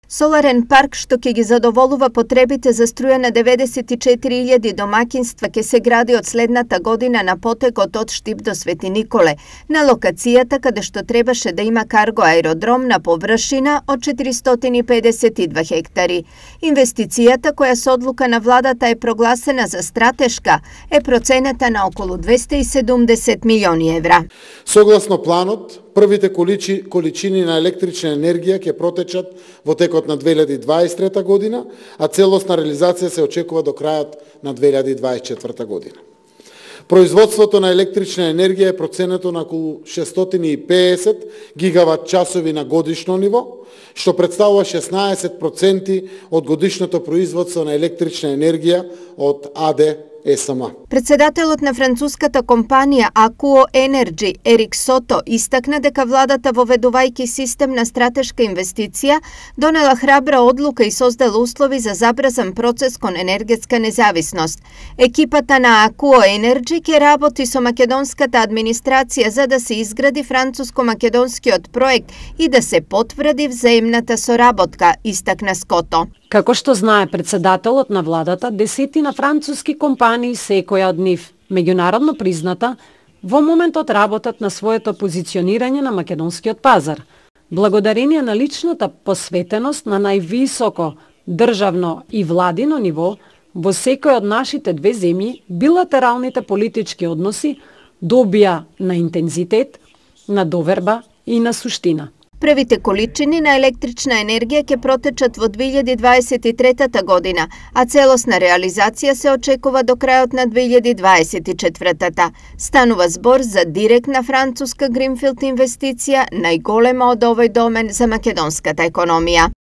Соларен парк што ќе ги задоволува потребите за струја на 94.000 домаќинства ќе се гради од следната година на потегот од Штип до Свети Николе, на локацијата каде што требаше да има карго аеродром на површина од 452 хектари. Инвестицијата, која со одлука на владата е прогласена за стратешка, е проценета на околу 270 милиони евра. Согласно планот, првите количини на електрична енергија ќе протечат во текот на 2023 година, а целосна реализација се очекува до крајот на 2024 година. Производството на електрична енергија е проценето на околу 650 гигават часови на годишно ниво, што представува 16% од годишното производство на електрична енергија од АД ЕСМ. Председателот на француската компанија Akuo Energy Ерик Сото истакна дека владата, воведувајќи систем на стратешка инвестиција, донела храбра одлука и создала услови за забрзан процес кон енергетска независност. Екипата на Akuo Energy ќе работи со македонската администрација за да се изгради француско-македонскиот проект и да се потврди взаимната соработка, истакна Ското. Како што знае председателот на владата, десетина француски компании, секоја од нив меѓународно призната, во моментот работат на своето позиционирање на македонскиот пазар. Благодарение на личната посветеност на највисоко државно и владино ниво, во секој од нашите две земји, билатералните политички односи добија на интензитет, на доверба и на суштина. Првите количини на електрична енергија ќе протечат во 2023 година, а целосна реализација се очекува до крајот на 2024. Станува збор за директна француска гринфилд инвестиција, најголема од овој домен за македонската економија.